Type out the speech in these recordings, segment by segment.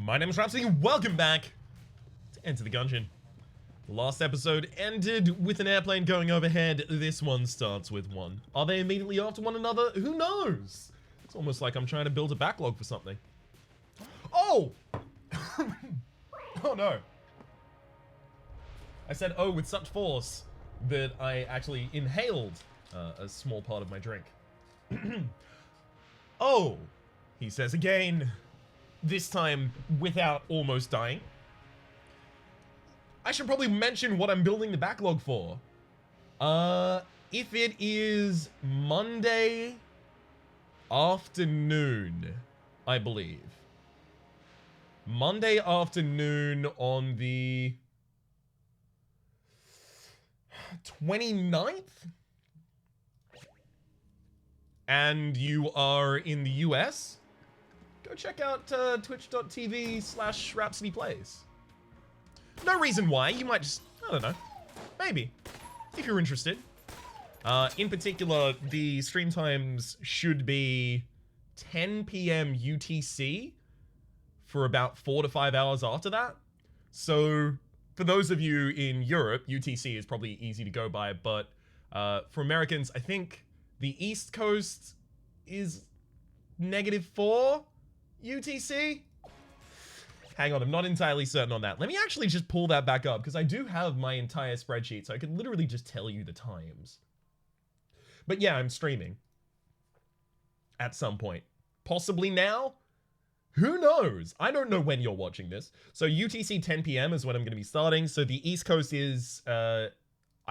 My name is Rhapsody, and welcome back to Enter the Gungeon. The last episode ended with an airplane going overhead. This one starts with one. Are they immediately after one another? Who knows? It's almost like I'm trying to build a backlog for something. Oh! Oh no. I said oh with such force that I actually inhaled a small part of my drink. Oh, he says again. This time without almost dying. I should probably mention what I'm building the backlog for. If it is Monday afternoon, I believe. Monday afternoon on the 29th? And you are in the US? Go check out twitch.tv/Rhapsody Plays. No reason why, you might just, I don't know, maybe, if you're interested. In particular, the stream times should be 10 PM UTC for about 4 to 5 hours after that. So, for those of you in Europe, UTC is probably easy to go by, but for Americans, I think the East Coast is -4 UTC? Hang on, I'm not entirely certain on that. Let me actually just pull that back up, because I do have my entire spreadsheet, so I could literally just tell you the times. But yeah, I'm streaming. At some point. Possibly now? Who knows? I don't know when you're watching this. So UTC 10 PM is when I'm going to be starting, so the East Coast is, I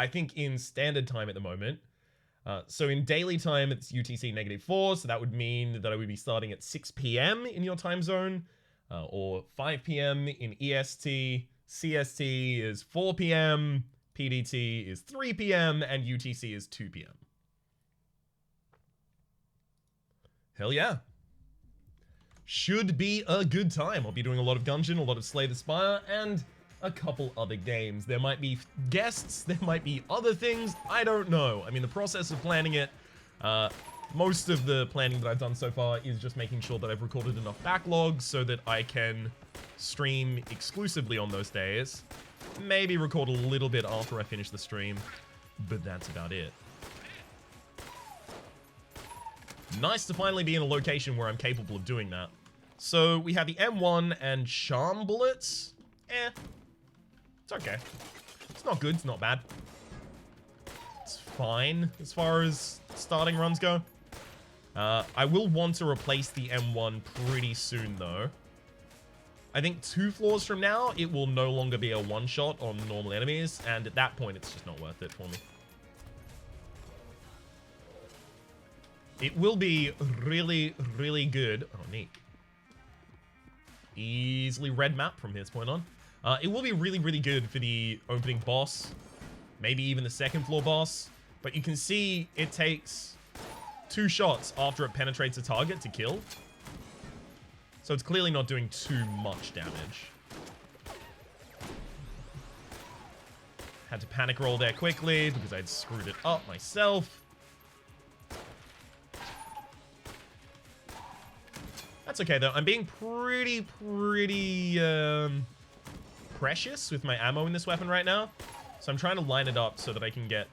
think, in standard time at the moment. So in daily time, it's UTC -4, so that would mean that I would be starting at 6 PM in your time zone, or 5 PM in EST, CST is 4 PM, PDT is 3 PM, and UTC is 2 PM. Hell yeah. Should be a good time. I'll be doing a lot of Gungeon, a lot of Slay the Spire, and a couple other games. There might be guests, there might be other things, I don't know. I mean, the process of planning it, most of the planning that I've done so far is just making sure that I've recorded enough backlogs so that I can stream exclusively on those days. Maybe record a little bit after I finish the stream, but that's about it. Nice to finally be in a location where I'm capable of doing that. So we have the M1 and Charm Bullets. It's okay. It's not good, it's not bad. It's fine as far as starting runs go. I will want to replace the M1 pretty soon though. I think 2 floors from now, it will no longer be a one-shot on normal enemies, and at that point, it's just not worth it for me. It will be really, really good. Oh, neat. Easily red map from this point on. It will be really, really good for the opening boss, maybe even the second floor boss, but you can see it takes 2 shots after it penetrates a target to kill. So it's clearly not doing too much damage. Had to panic roll there quickly because I'd screwed it up myself. That's okay though, I'm being pretty precious with my ammo in this weapon right now. So I'm trying to line it up so that I can get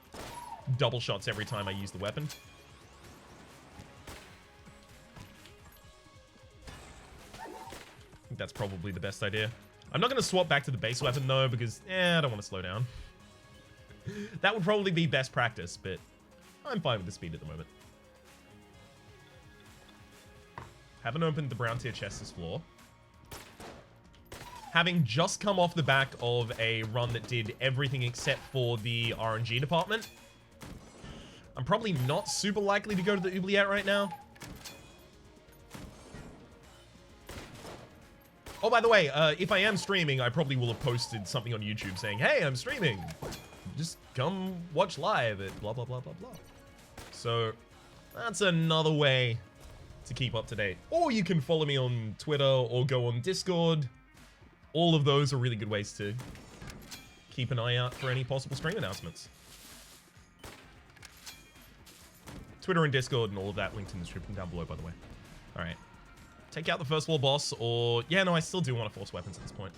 double shots every time I use the weapon. I think that's probably the best idea. I'm not going to swap back to the base weapon though, because I don't want to slow down. That would probably be best practice, but I'm fine with the speed at the moment. Haven't opened the brown tier chest this floor. Having just come off the back of a run that did everything except for the RNG department, I'm probably not super likely to go to the oubliette right now. Oh, by the way, if I am streaming, I probably will have posted something on YouTube saying, hey, I'm streaming. Just come watch live at blah, blah, blah, blah, blah. So that's another way to keep up to date. Or you can follow me on Twitter or go on Discord. All of those are really good ways to keep an eye out for any possible stream announcements. Twitter and Discord and all of that linked in the description down below, by the way. Alright. take out the first floor boss, or... Yeah, no, I still do want to force weapons at this point.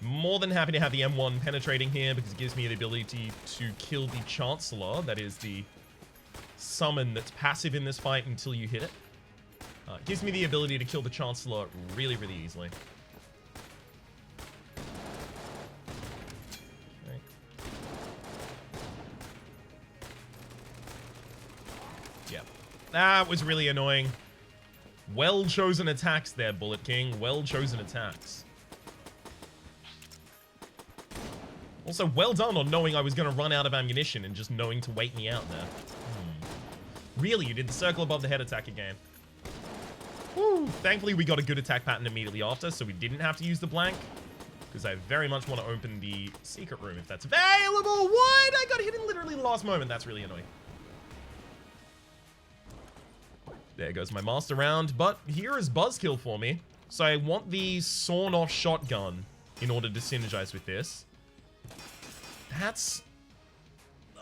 More than happy to have the M1 penetrating here, because it gives me the ability to kill the Chancellor. That is the summon that's passive in this fight until you hit it. It gives me the ability to kill the Chancellor really, really easily. Okay. Yeah. That was really annoying. Well chosen attacks there, Bullet King. Well chosen attacks. Also, well done on knowing I was going to run out of ammunition and just knowing to wait me out there. Really, you did the circle above the head attack again. Woo. Thankfully, we got a good attack pattern immediately after, so we didn't have to use the blank. Because I very much want to open the secret room if that's available. What? I got hit in literally the last moment. That's really annoying. There goes my master round. But here is Buzzkill for me. So I want the sawn-off shotgun in order to synergize with this. That's...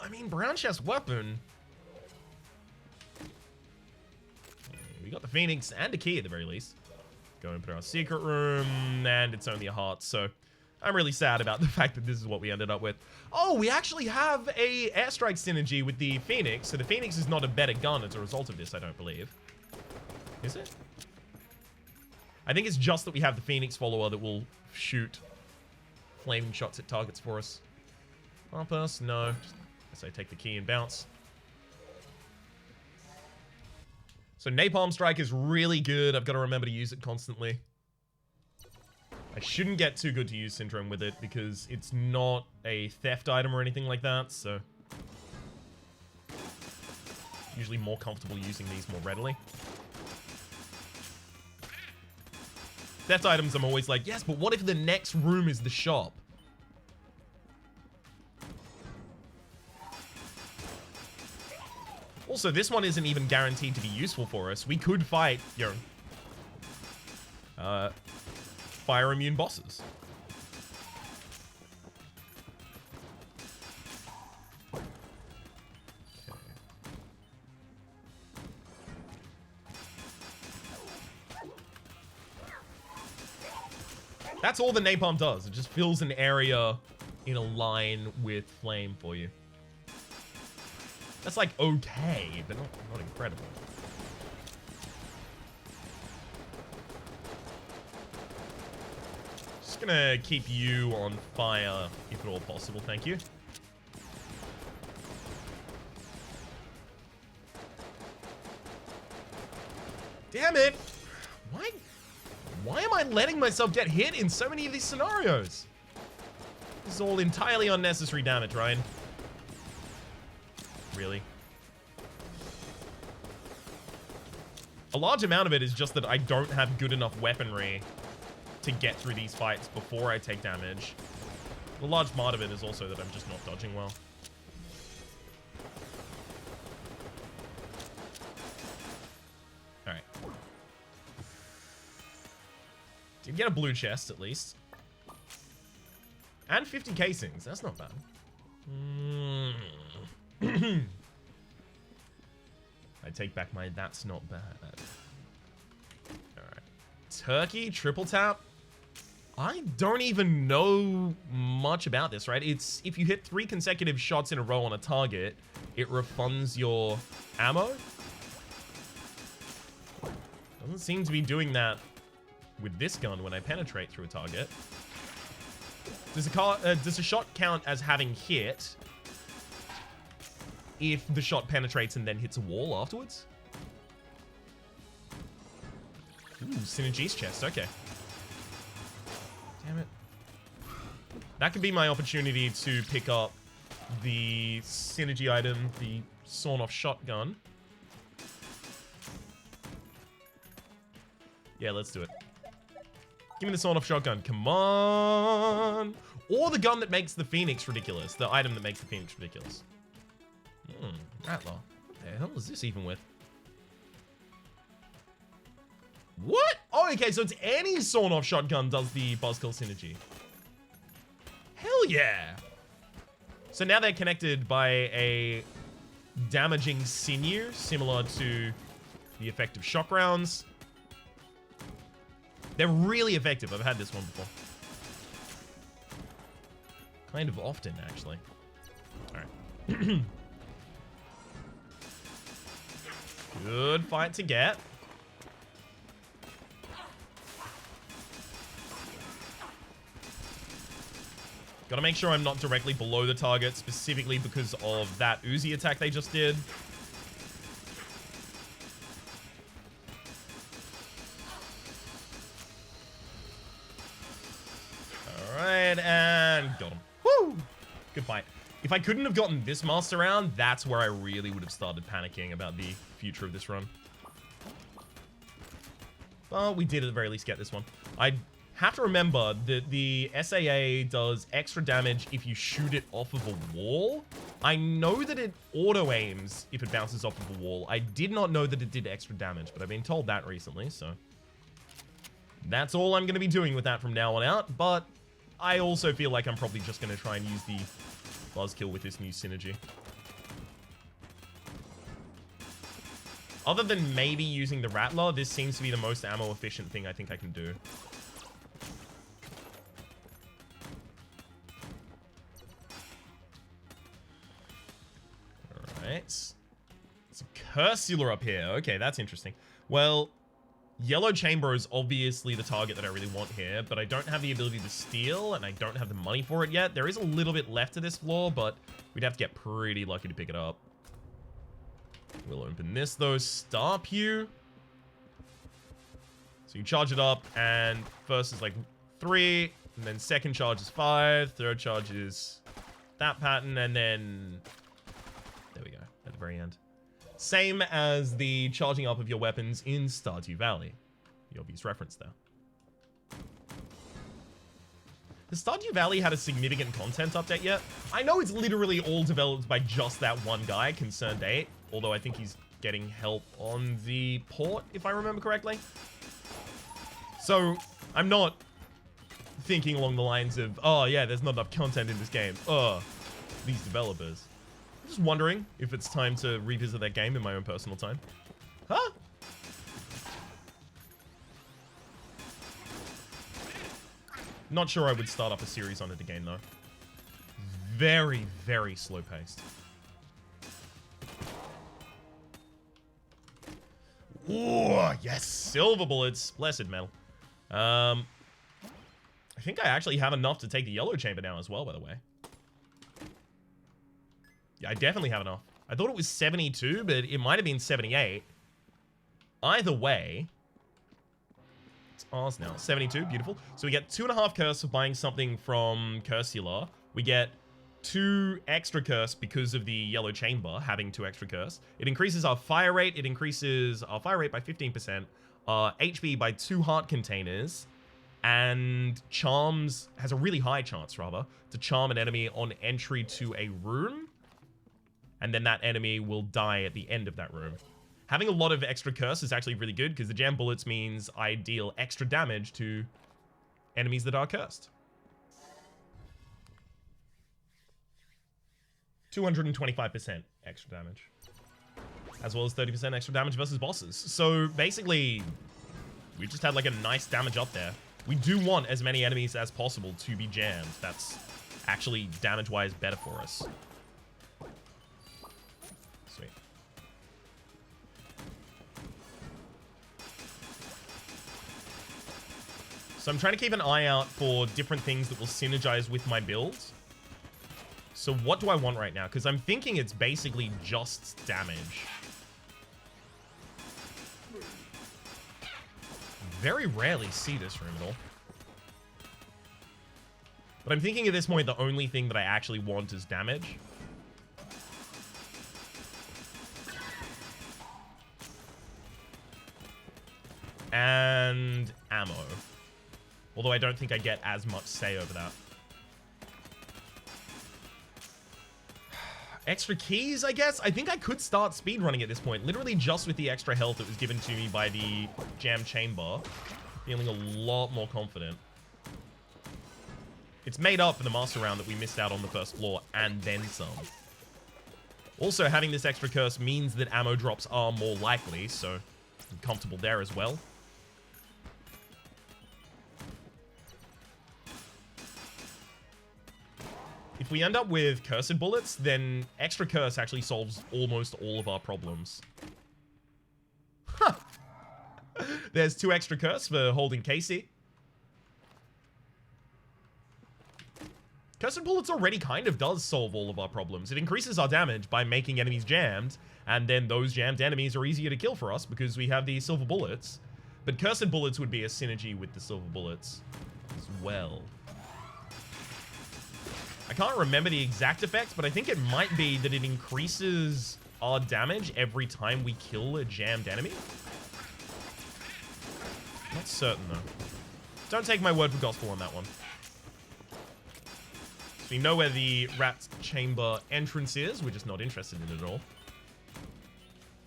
I mean, brown chest weapon. We got the Phoenix and a key at the very least. Go and put our secret room, and it's only a heart, so I'm really sad about the fact that this is what we ended up with. Oh, we actually have a airstrike synergy with the Phoenix, so the Phoenix is not a better gun as a result of this, I don't believe. Is it? I think it's just that we have the Phoenix follower that will shoot flaming shots at targets for us. Up us? No. Guess I take the key and bounce. So Napalm Strike is really good. I've got to remember to use it constantly. I shouldn't get too good to use Syndrome with it because it's not a theft item or anything like that, so... Usually more comfortable using these more readily. Theft items, I'm always like, yes, but what if the next room is the shop? Also, this one isn't even guaranteed to be useful for us. We could fight, you know, fire immune bosses. Okay. That's all the napalm does. It just fills an area in a line with flame for you. That's like okay, but not incredible. Just gonna keep you on fire if at all possible, thank you. Damn it! Why am I letting myself get hit in so many of these scenarios? This is all entirely unnecessary damage, Ryan. Really? A large amount of it is just that I don't have good enough weaponry to get through these fights before I take damage. A large part of it is also that I'm just not dodging well. Alright. Did get a blue chest, at least. And 50 casings. That's not bad. I take back my that's not bad. Alright. Turkey, triple tap. I don't even know much about this, right? It's if you hit 3 consecutive shots in a row on a target, it refunds your ammo. Doesn't seem to be doing that with this gun when I penetrate through a target. Does a shot count as having hit if the shot penetrates and then hits a wall afterwards? Ooh, Synergy's chest, okay. Damn it. That could be my opportunity to pick up the synergy item, the sawn-off shotgun. Yeah, let's do it. Give me the sawn-off shotgun, come on! Or the gun that makes the Phoenix ridiculous, the item that makes the Phoenix ridiculous. Rattler. What the hell is this even with? What? Oh, okay, so it's any sawn-off shotgun does the Buzzkill synergy. Hell yeah! So now they're connected by a damaging sinew, similar to the effect of shock rounds. They're really effective. I've had this one before. Kind of often, actually. Alright. Good fight to get. Gotta make sure I'm not directly below the target, specifically because of that Uzi attack they just did. Alright, and got him. Woo! Good fight. If I couldn't have gotten this master round, that's where I really would have started panicking about the future of this run. But we did at the very least get this one. I have to remember that the SAA does extra damage if you shoot it off of a wall. I know that it auto-aims if it bounces off of a wall. I did not know that it did extra damage, but I've been told that recently, so... That's all I'm going to be doing with that from now on out, but I also feel like I'm probably just going to try and use the buzzkill with this new synergy. Other than maybe using the Rattler, this seems to be the most ammo efficient thing I think I can do. Alright. It's a Cursula up here. Okay, that's interesting. Well, Yellow Chamber is obviously the target that I really want here, but I don't have the ability to steal, and I don't have the money for it yet. There is a little bit left to this floor, but we'd have to get pretty lucky to pick it up. We'll open this, though. Star Pew. So you charge it up, and first is like 3, and then second charge is 5, third charge is that pattern, and then... There we go, at the very end. Same as the charging up of your weapons in Stardew Valley. The obvious reference there. Has Stardew Valley had a significant content update yet? I know it's literally all developed by just that one guy, Concerned 8, although I think he's getting help on the port, if I remember correctly. So, I'm not thinking along the lines of, oh yeah, there's not enough content in this game. These developers. I'm just wondering if it's time to revisit that game in my own personal time. Huh? Not sure I would start up a series on it again, though. Very, very slow-paced. Ooh, yes! Silver bullets. Blessed metal. I think I actually have enough to take the Yellow Chamber now as well, by the way. Yeah, I definitely have enough. I thought it was 72, but it might have been 78. Either way, it's ours now. 72, beautiful. So we get 2.5 curse for buying something from Cursula. We get 2 extra curse because of the Yellow Chamber having 2 extra curse. It increases our fire rate. It increases our fire rate by 15%. HP by 2 heart containers. And charms, has a really high chance, rather, to charm an enemy on entry to a room. And then that enemy will die at the end of that room. Having a lot of extra curse is actually really good, because the jam bullets means I deal extra damage to enemies that are cursed. 225% extra damage. As well as 30% extra damage versus bosses. So basically, we just had like a nice damage up there. We do want as many enemies as possible to be jammed. That's actually damage-wise better for us. Sweet. So I'm trying to keep an eye out for different things that will synergize with my build. So what do I want right now? Because I'm thinking it's basically just damage. Very rarely see this room at all. But I'm thinking at this point the only thing that I actually want is damage. And ammo. Although I don't think I get as much say over that. Extra keys, I guess? I think I could start speedrunning at this point. Literally just with the extra health that was given to me by the jam chamber. Feeling a lot more confident. It's made up for the master round that we missed out on the first floor, and then some. Also, having this extra curse means that ammo drops are more likely, so I'm comfortable there as well. If we end up with cursed bullets, then extra curse actually solves almost all of our problems. Huh. There's 2 extra curse for holding Casey. Cursed bullets already kind of does solve all of our problems. It increases our damage by making enemies jammed, and then those jammed enemies are easier to kill for us because we have these silver bullets. But cursed bullets would be a synergy with the silver bullets as well. I can't remember the exact effect, but I think it might be that it increases our damage every time we kill a jammed enemy. Not certain, though. Don't take my word for gospel on that one. So we know where the rat chamber entrance is. We're just not interested in it at all.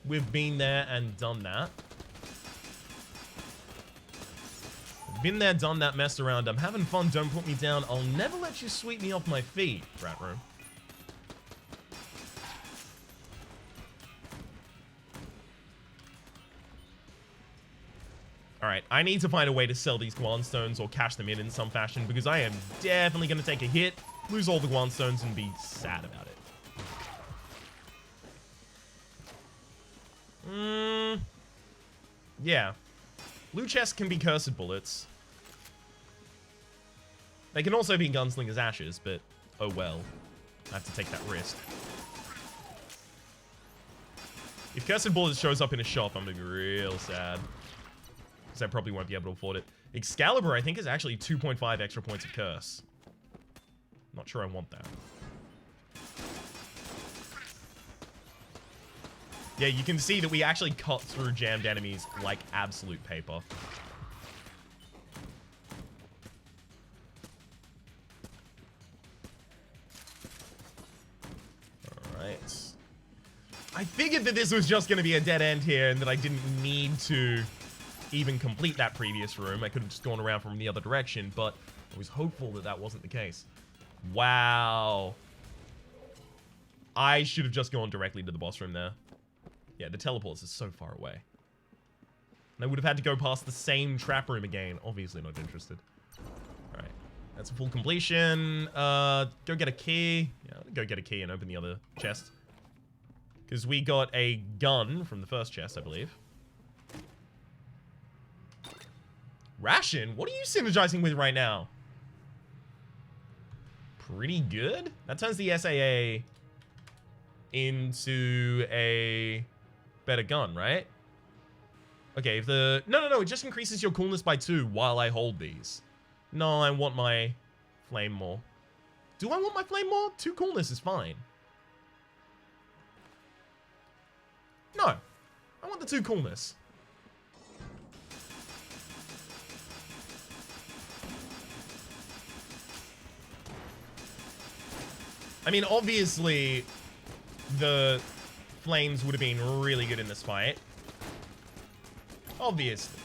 We've been there and done that. Been there, done that, messed around. I'm having fun, don't put me down. I'll never let you sweep me off my feet, rat room. Alright, I need to find a way to sell these Guan stones or cash them in some fashion, because I am definitely going to take a hit, lose all the Guan stones, and be sad about it. Yeah. Loot chests can be cursed bullets. They can also be Gunslinger's ashes, but oh well. I have to take that risk. If cursed bullets shows up in a shop, I'm gonna be real sad. Because I probably won't be able to afford it. Excalibur, I think, is actually 2.5 extra points of curse. Not sure I want that. Yeah, you can see that we actually cut through jammed enemies like absolute paper. Alright. I figured that this was just going to be a dead end here and that I didn't need to even complete that previous room. I could have just gone around from the other direction, but I was hopeful that that wasn't the case. Wow. I should have just gone directly to the boss room there. Yeah, the teleports are so far away. And I would have had to go past the same trap room again. Obviously not interested. Alright. That's a full completion. Go get a key. Yeah, go get a key and open the other chest. Because we got a gun from the first chest, I believe. Ration? What are you synergizing with right now? Pretty good. That turns the SAA into a better gun, right? Okay, if the... No, it just increases your coolness by 2 while I hold these. No, I want my flame more. Do I want my flame more? 2 coolness is fine. No. I want the 2 coolness. I mean, obviously, the flames would have been really good in this fight. Obviously.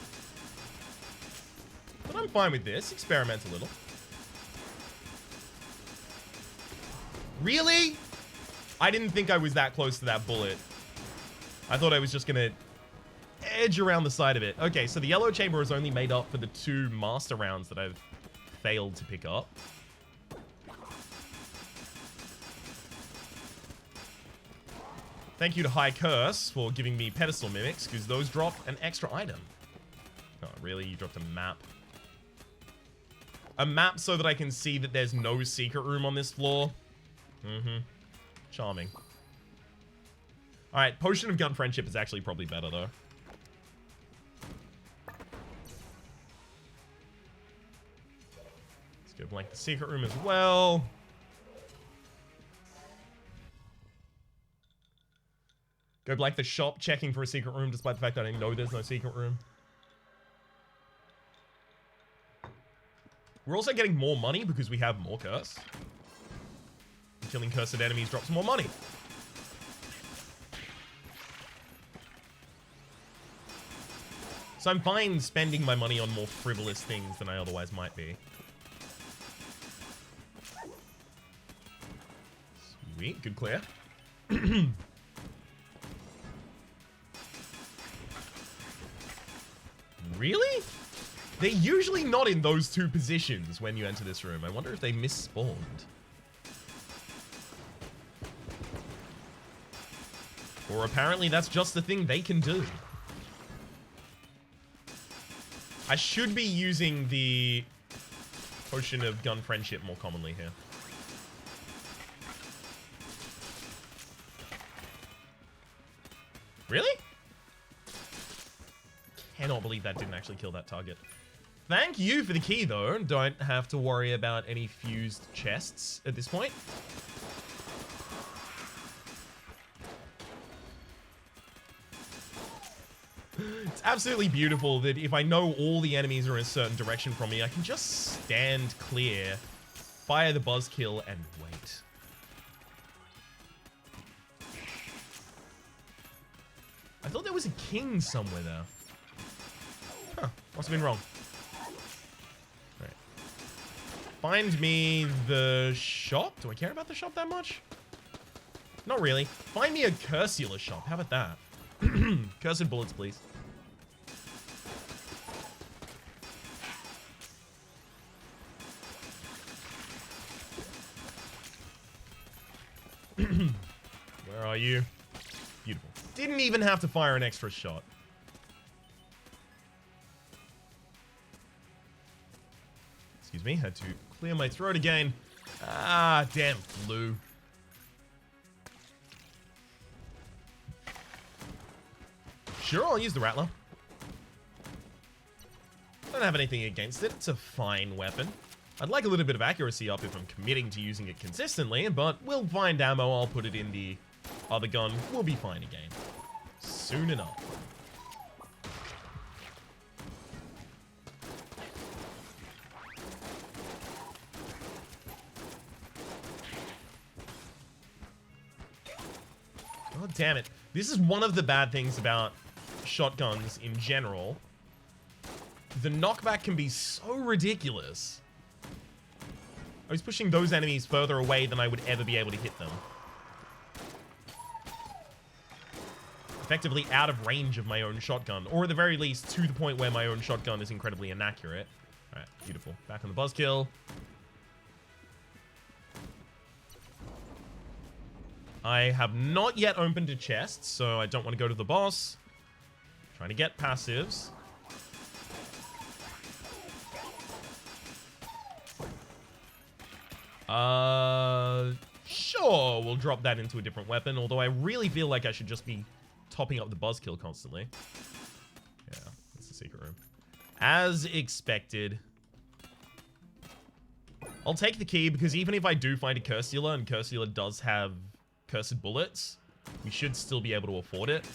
But I'm fine with this. Experiment a little. Really? I didn't think I was that close to that bullet. I thought I was just gonna edge around the side of it. Okay, so the yellow chamber is only made up for the 2 master rounds that I've failed to pick up. Thank you to High Curse for giving me pedestal mimics, because those drop an extra item. Oh, really? You dropped a map? A map so that I can see that there's no secret room on this floor? Mm-hmm. Charming. Alright, Potion of Gun Friendship is actually probably better, though. Let's go blank the secret room as well. Go blank the shop, checking for a secret room, despite the fact that I know there's no secret room. We're also getting more money because we have more curse. Killing cursed enemies drops more money. So I'm fine spending my money on more frivolous things than I otherwise might be. Sweet, good clear. Really? They're usually not in those two positions when you enter this room. I wonder if they misspawned. Or apparently that's just the thing they can do. I should be using the potion of gun friendship more commonly here. Really? Cannot believe that didn't actually kill that target. Thank you for the key, though. Don't have to worry about any fused chests at this point. It's absolutely beautiful that if I know all the enemies are in a certain direction from me, I can just stand clear, fire the buzzkill, and wait. I thought there was a king somewhere there. Huh, must have been wrong. Alright. Find me the shop. Do I care about the shop that much? Not really. Find me a Cursula shop. How about that? Cursed bullets, please. Where are you? Beautiful. Didn't even have to fire an extra shot. Excuse me, had to clear my throat again. Ah, damn flu. Sure, I'll use the Rattler. Don't have anything against it. It's a fine weapon. I'd like a little bit of accuracy up if I'm committing to using it consistently, but we'll find ammo. I'll put it in the other gun. We'll be fine again. Soon enough. God damn it. This is one of the bad things about shotguns in general. The knockback can be so ridiculous. I was pushing those enemies further away than I would ever be able to hit them. Effectively out of range of my own shotgun, or at the very least to the point where my own shotgun is incredibly inaccurate. Alright, beautiful. Back on the buzzkill. I have not yet opened a chest, so I don't want to go to the boss. Trying to get passives. Sure, we'll drop that into a different weapon, although I really feel like I should just be topping up the buzzkill constantly. Yeah, that's the secret room. As expected. I'll take the key, because even if I do find a Cursula, and Cursula does have cursed bullets, we should still be able to afford it.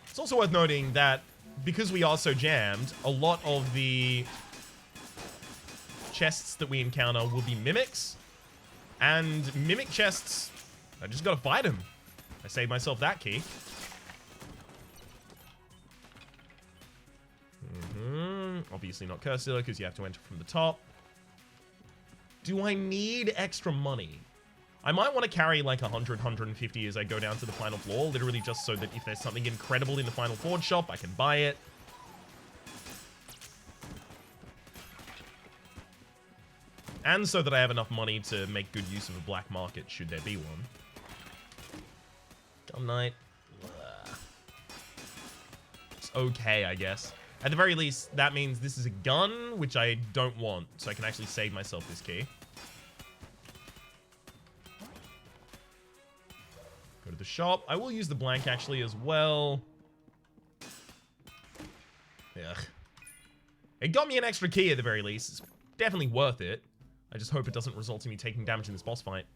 It's also worth noting that because we are so jammed, a lot of the chests that we encounter will be mimics. And mimic chests, I just gotta fight them. I saved myself that key. Obviously not Cursula, because you have to enter from the top. Do I need extra money? I might want to carry like 100, 150 as I go down to the final floor, literally just so that if there's something incredible in the final forge shop, I can buy it. And so that I have enough money to make good use of a black market, should there be one. Gun Knight. It's okay, I guess. At the very least, that means this is a gun, which I don't want, so I can actually save myself this key. Go to the shop. I will use the blank, actually, as well. Yeah. It got me an extra key, at the very least. It's definitely worth it. I just hope it doesn't result in me taking damage in this boss fight.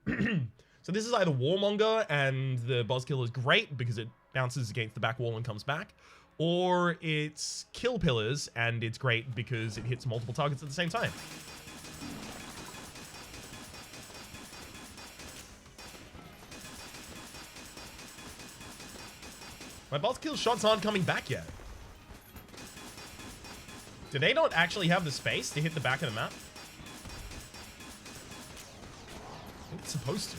So this is either Warmonger, and the buzzkill is great, because it bounces against the back wall and comes back. Or it's Kill Pillars, and it's great because it hits multiple targets at the same time. My buzzkill shots aren't coming back yet. Do they not actually have the space to hit the back of the map? I think it's supposed to.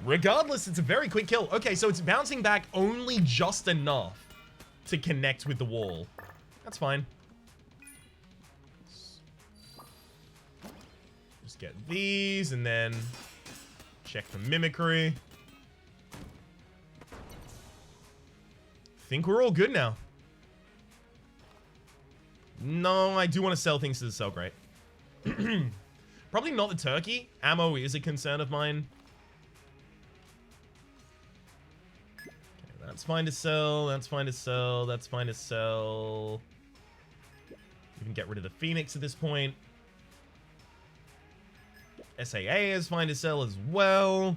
Regardless, it's a very quick kill. Okay, so it's bouncing back only just enough to connect with the wall. That's fine. Just get these and then check for mimicry. Think we're all good now. No, I do want to sell things to the sell crate. Probably not the turkey. Ammo is a concern of mine. Okay, that's fine to sell. That's fine to sell. That's fine to sell. You can get rid of the Phoenix at this point. SAA is fine to sell as well.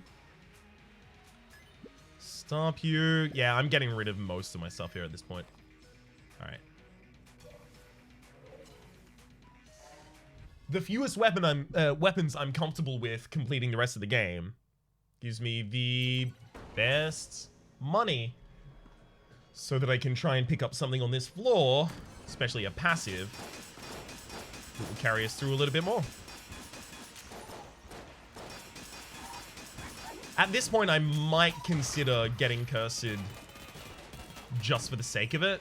Stop you. Yeah, I'm getting rid of most of my stuff here at this point. Alright. The fewest weapons I'm comfortable with completing the rest of the game gives me the best money so that I can try and pick up something on this floor, especially a passive, that will carry us through a little bit more. At this point, I might consider getting cursed just for the sake of it.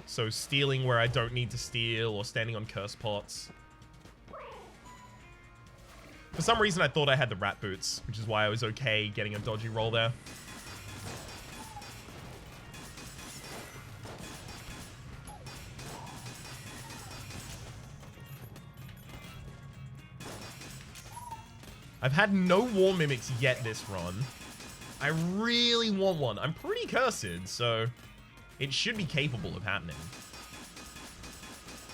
So stealing where I don't need to steal or standing on curse pots. For some reason, I thought I had the rat boots, which is why I was okay getting a dodgy roll there. I've had no war mimics yet this run. I really want one. I'm pretty cursed, so it should be capable of happening.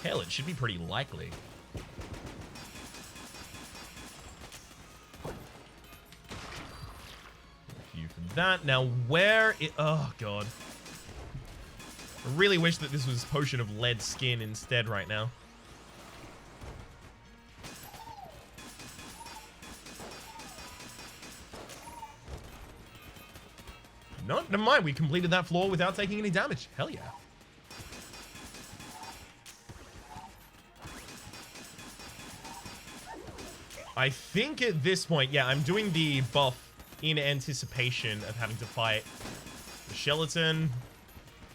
Hell, it should be pretty likely. A few for that. Now, where it... Oh, God. I really wish that this was Potion of Lead Skin instead right now. No, never mind. We completed that floor without taking any damage. Hell yeah. I think at this point, yeah, I'm doing the buff in anticipation of having to fight the skeleton.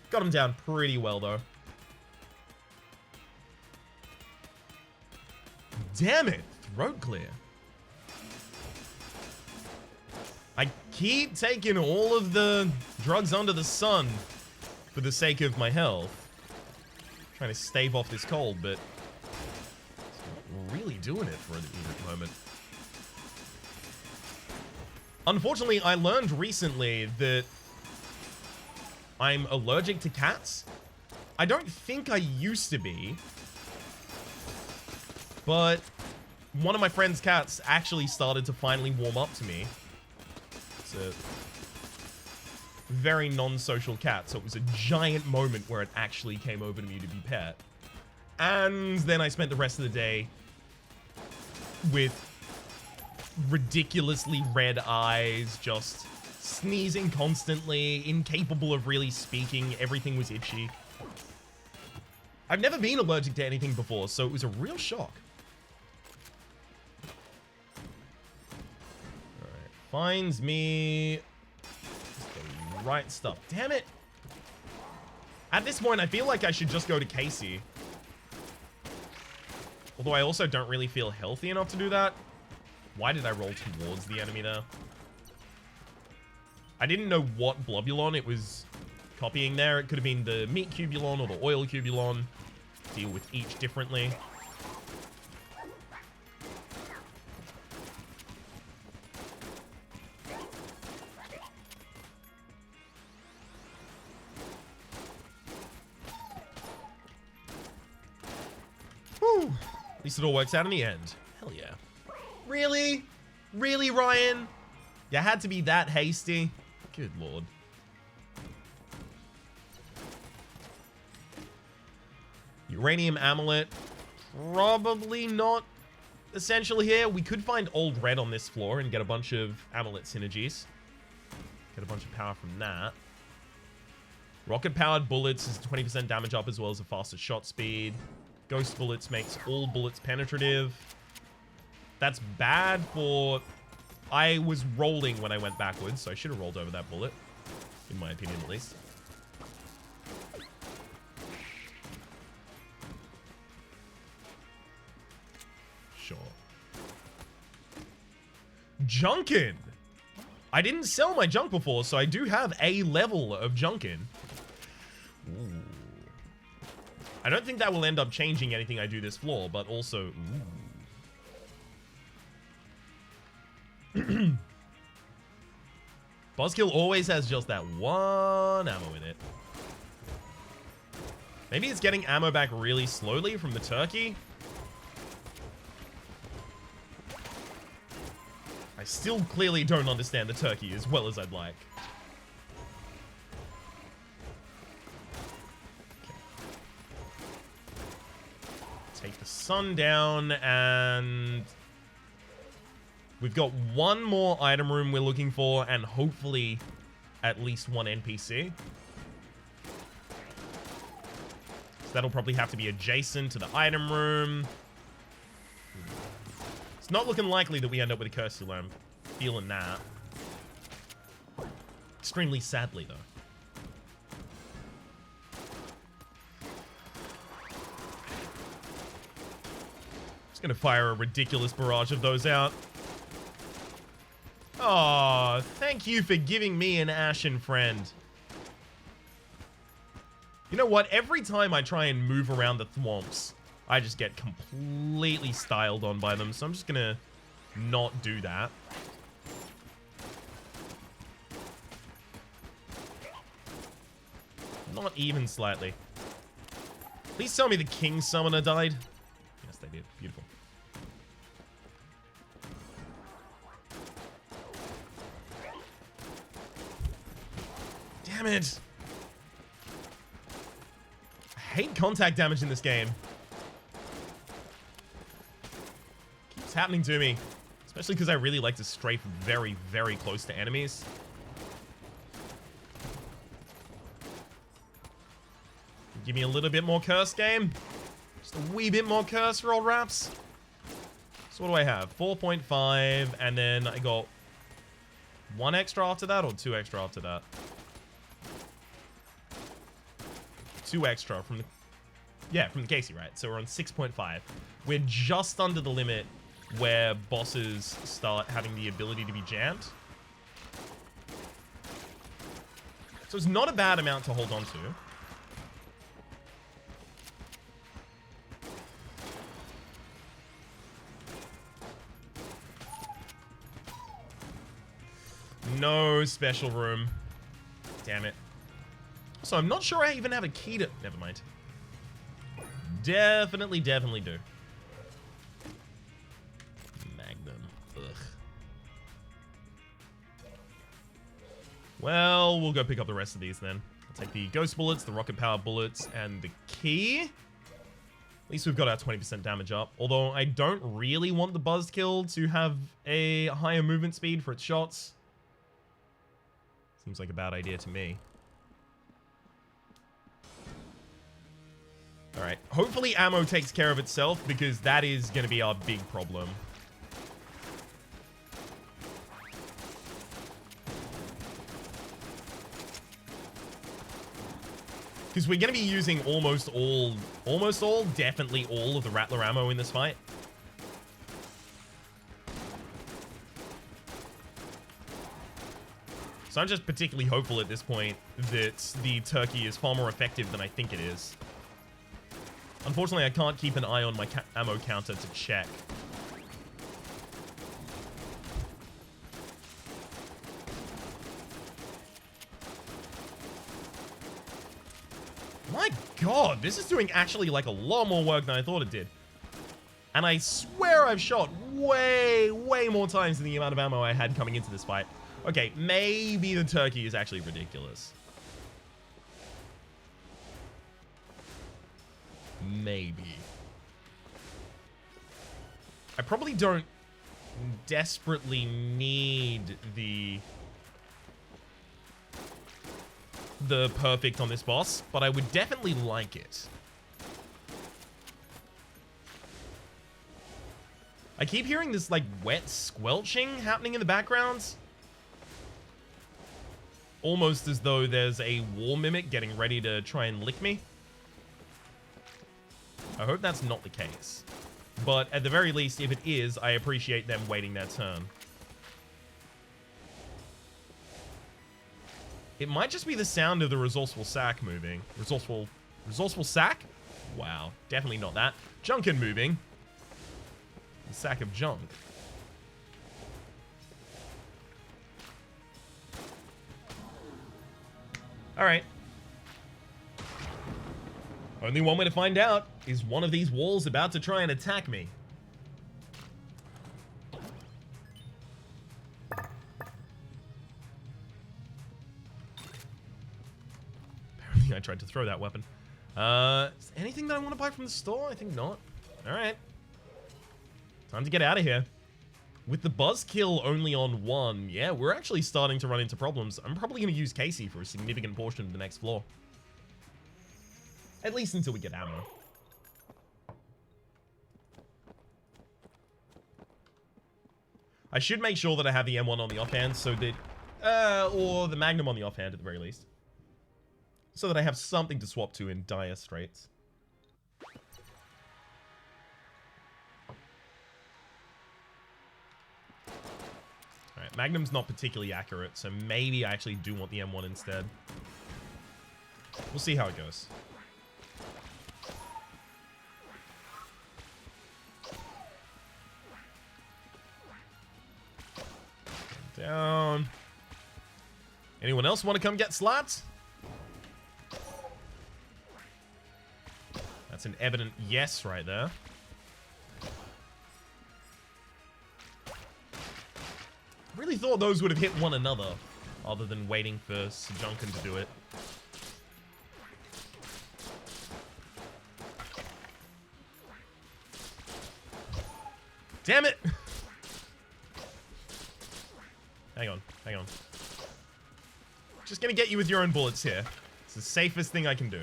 Got him down pretty well, though. Damn it. Throat clear. I keep taking all of the drugs under the sun for the sake of my health. Trying to stave off this cold, but it's not really doing it for the moment. Unfortunately, I learned recently that I'm allergic to cats. I don't think I used to be, but one of my friend's cats actually started to finally warm up to me. It's a very non-social cat, so it was a giant moment where it actually came over to me to be pet. And then I spent the rest of the day with ridiculously red eyes, just sneezing constantly, incapable of really speaking, everything was itchy. I've never been allergic to anything before, so it was a real shock. Finds me the right stuff. Damn it. At this point, I feel like I should just go to Casey. Although I also don't really feel healthy enough to do that. Why did I roll towards the enemy there? I didn't know what Blobulon it was copying there. It could have been the meat Cubulon or the oil Cubulon. Deal with each differently. At least it all works out in the end. Hell yeah. Really? Really, Ryan? You had to be that hasty? Good lord. Uranium amulet. Probably not essential here. We could find old red on this floor and get a bunch of amulet synergies. Get a bunch of power from that. Rocket-powered bullets is 20% damage up as well as a faster shot speed. Ghost bullets makes all bullets penetrative. That's bad for... I was rolling when I went backwards, so I should have rolled over that bullet. In my opinion, at least. Sure. Junkin! I didn't sell my junk before, so I do have a level of Junkin. Ooh. I don't think that will end up changing anything I do this floor, but also... Ooh. Buzzkill always has just that one ammo in it. Maybe it's getting ammo back really slowly from the turkey. I still clearly don't understand the turkey as well as I'd like. Okay. Take the sun down, and we've got one more item room we're looking for, and hopefully at least one NPC. So that'll probably have to be adjacent to the item room. It's not looking likely that we end up with a Cursula. I'm feeling that. Extremely sadly, though. Just gonna fire a ridiculous barrage of those out. Oh, thank you for giving me an ashen friend. You know what? Every time I try and move around the thwomps, I just get completely styled on by them, so I'm just gonna not do that. Not even slightly. Please tell me the King Summoner died. Yes, they did. Beautiful. Damn it. I hate contact damage in this game. Keeps happening to me. Especially because I really like to strafe very, very close to enemies. Give me a little bit more curse, game. Just a wee bit more curse for old Raps. So what do I have? 4.5, and then I got 1 extra after that, or 2 extra after that? 2 extra from the... Yeah, from the Casey, right? So we're on 6.5. We're just under the limit where bosses start having the ability to be jammed. So it's not a bad amount to hold on to. No special room. Damn it. So I'm not sure I even have a key to... Never mind. Definitely do. Magnum. Ugh. Well, we'll go pick up the rest of these then. I'll take the ghost bullets, the rocket power bullets, and the key. At least we've got our 20% damage up. Although I don't really want the buzzkill to have a higher movement speed for its shots. Seems like a bad idea to me. Alright, hopefully ammo takes care of itself, because that is going to be our big problem. Because we're going to be using almost all, definitely all of the Rattler ammo in this fight. So I'm just particularly hopeful at this point that the turkey is far more effective than I think it is. Unfortunately, I can't keep an eye on my ammo counter to check. My god, this is doing actually like a lot more work than I thought it did. And I swear I've shot way more times than the amount of ammo I had coming into this fight. Okay, maybe the turkey is actually ridiculous. Maybe. I probably don't desperately need the the perfect on this boss, but I would definitely like it. I keep hearing this, like, wet squelching happening in the background. Almost as though there's a war mimic getting ready to try and lick me. I hope that's not the case. But at the very least, if it is, I appreciate them waiting their turn. It might just be the sound of the resourceful sack moving. Resourceful sack? Wow, definitely not that. Junkin moving. The sack of junk. Alright. Only one way to find out is one of these walls about to try and attack me. Apparently I tried to throw that weapon. Is there anything that I want to buy from the store? I think not. Alright. Time to get out of here. With the buzzkill only on 1, yeah, we're actually starting to run into problems. I'm probably going to use Casey for a significant portion of the next floor. At least until we get ammo. I should make sure that I have the M1 on the offhand so that... or the Magnum on the offhand at the very least. So that I have something to swap to in dire straits. Alright, Magnum's not particularly accurate, so maybe I actually do want the M1 instead. We'll see how it goes. Down. Anyone else want to come get slapped? That's an evident yes right there. I really thought those would have hit one another, other than waiting for Junkin to do it. Damn it! Hang on, hang on. Just gonna get you with your own bullets here. It's the safest thing I can do.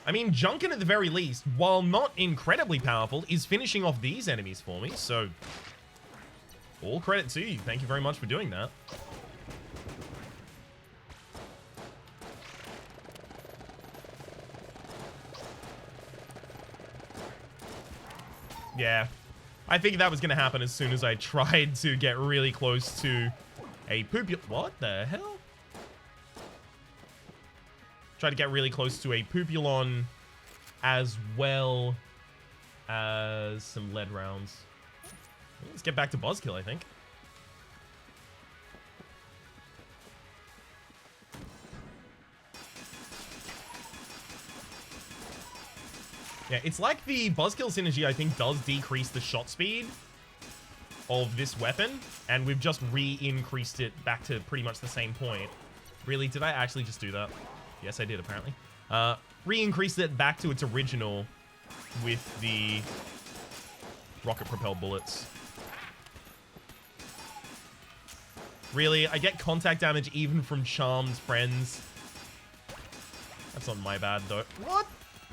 I mean, Junkin at the very least, while not incredibly powerful, is finishing off these enemies for me, so... all credit to you. Thank you very much for doing that. Yeah, I figured that was going to happen as soon as I tried to get really close to a poopul... What the hell? Tried to get really close to a Pupulon as well as some lead rounds. Let's get back to Buzzkill, I think. Yeah, it's like the Buzzkill synergy, I think, does decrease the shot speed of this weapon, and we've just re-increased it back to pretty much the same point. Really, did I actually just do that? Yes, I did, apparently. Re-increased it back to its original with the rocket-propelled bullets. Really, I get contact damage even from charmed friends. That's not my bad, though. What?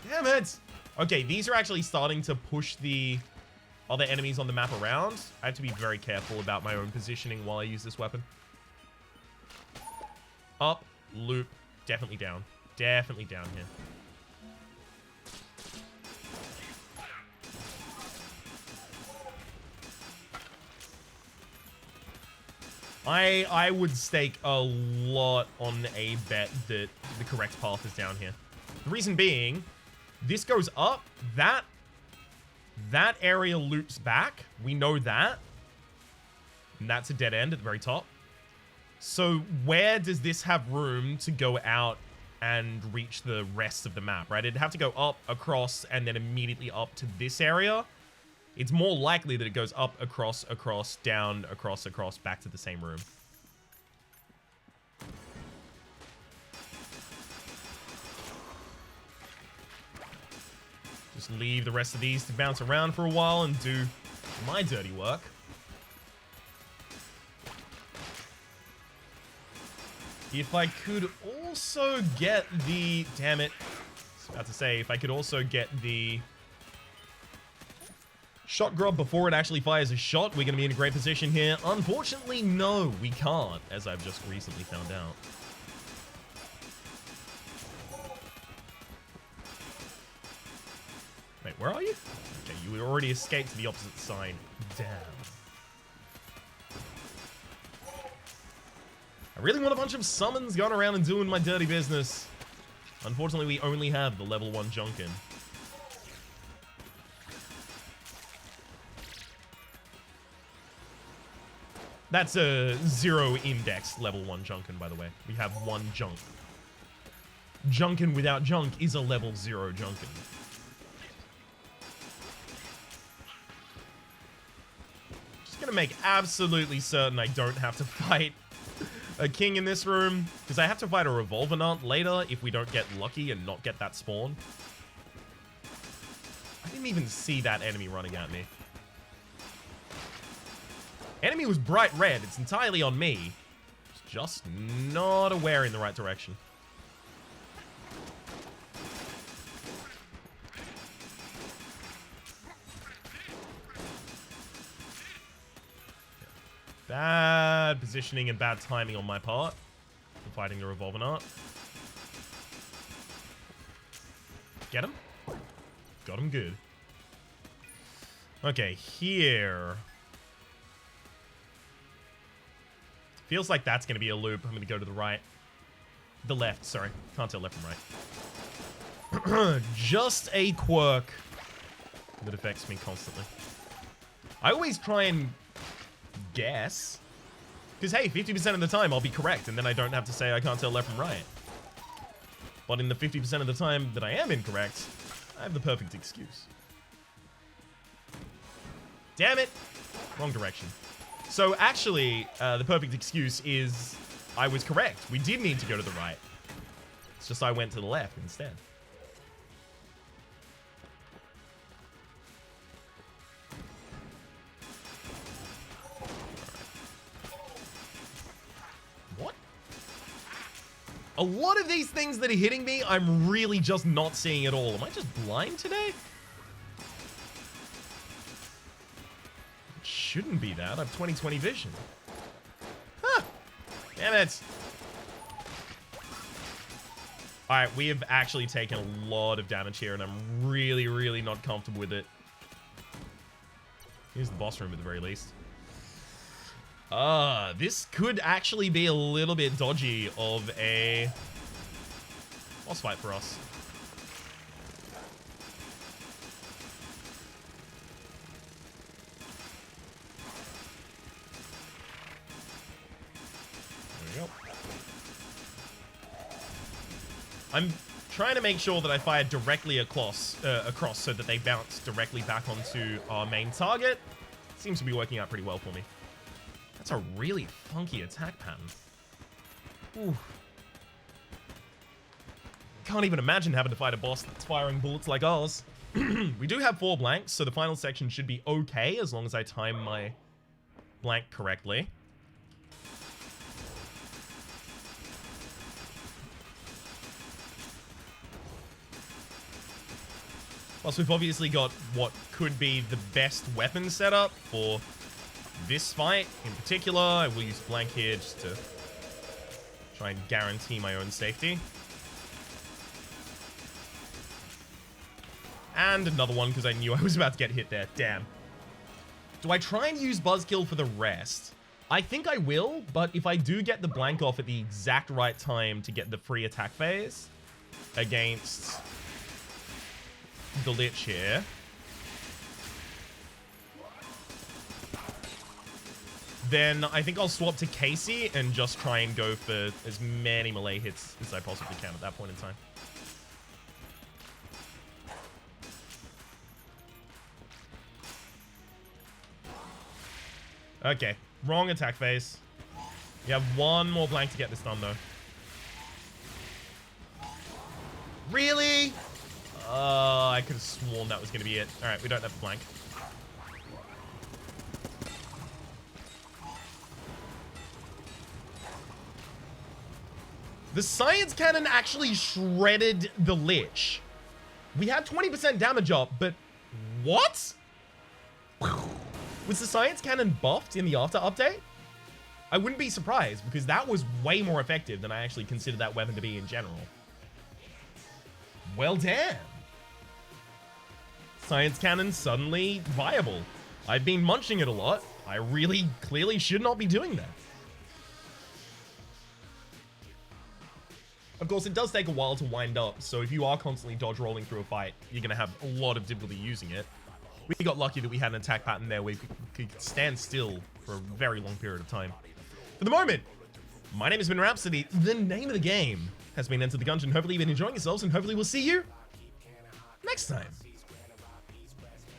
Damn it! Okay, these are actually starting to push the other enemies on the map around. I have to be very careful about my own positioning while I use this weapon. Up, loop, definitely down. Definitely down here. I would stake a lot on a bet that the correct path is down here. The reason being, this goes up, that area loops back. We know that. And that's a dead end at the very top. So where does this have room to go out and reach the rest of the map, right? It'd have to go up, across, and then immediately up to this area. It's more likely that it goes up, across, down, across, back to the same room. Just leave the rest of these to bounce around for a while and do my dirty work. If I could also get the... Damn it. I was about to say, if I could also get the shot grub before it actually fires a shot, we're going to be in a great position here. Unfortunately, no, we can't, as I've just recently found out. Wait, where are you? Okay, you already escaped to the opposite side. Damn. I really want a bunch of summons going around and doing my dirty business. Unfortunately, we only have the level 1 Gungeon. That's a 0 index level 1 Gungeon, by the way. We have 1 junk. Gungeon without junk is a level 0 Gungeon. Just gonna make absolutely certain I don't have to fight a king in this room, because I have to fight a Revolvenant later if we don't get lucky and not get that spawn. I didn't even see that enemy running at me. Enemy was bright red. It's entirely on me. Just not aware in the right direction. Bad positioning and bad timing on my part for fighting the Revolvenant. Get him? Got him good. Okay, here. Feels like that's going to be a loop. I'm going to go to the right. The left, sorry. Can't tell left from right. Just a quirk that affects me constantly. I always try and guess. Because, hey, 50% of the time I'll be correct, and then I don't have to say I can't tell left from right. But in the 50% of the time that I am incorrect, I have the perfect excuse. Damn it! Wrong direction. So actually, the perfect excuse is I was correct. We did need to go to the right. It's just I went to the left instead. What? A lot of these things that are hitting me, I'm really just not seeing at all. Am I just blind today? Shouldn't be that. I have 20/20 vision. Huh. Damn it. Alright, we have actually taken a lot of damage here, and I'm really, really not comfortable with it. Here's the boss room at the very least. This could actually be a little bit dodgy of a boss fight for us. I'm trying to make sure that I fire directly across so that they bounce directly back onto our main target. Seems to be working out pretty well for me. That's a really funky attack pattern. Ooh. Can't even imagine having to fight a boss that's firing bullets like ours. We do have 4 blanks, so the final section should be okay as long as I time my blank correctly. Plus, we've obviously got what could be the best weapon setup for this fight. In particular, I will use blank here just to try and guarantee my own safety. And another one because I knew I was about to get hit there. Damn. Do I try and use Buzzkill for the rest? I think I will, but if I do get the blank off at the exact right time to get the free attack phase against the Lich here, then I think I'll swap to Casey and just try and go for as many melee hits as I possibly can at that point in time. Okay, wrong attack phase. You have one more blank to get this done, though. Really? I could have sworn that was going to be it. All right, we don't have the blank. The science cannon actually shredded the Lich. We had 20% damage up, but what? Was the science cannon buffed in the after update? I wouldn't be surprised because that was way more effective than I actually considered that weapon to be in general. Well, damn. Science cannon suddenly viable. I've been munching it a lot. I really clearly should not be doing that. Of course, it does take a while to wind up, so if you are constantly dodge rolling through a fight, you're going to have a lot of difficulty using it. We got lucky that we had an attack pattern there where we could stand still for a very long period of time. For the moment, my name has been Rhapsody. The name of the game has been Enter the Gungeon. Hopefully you've been enjoying yourselves, and hopefully we'll see you next time.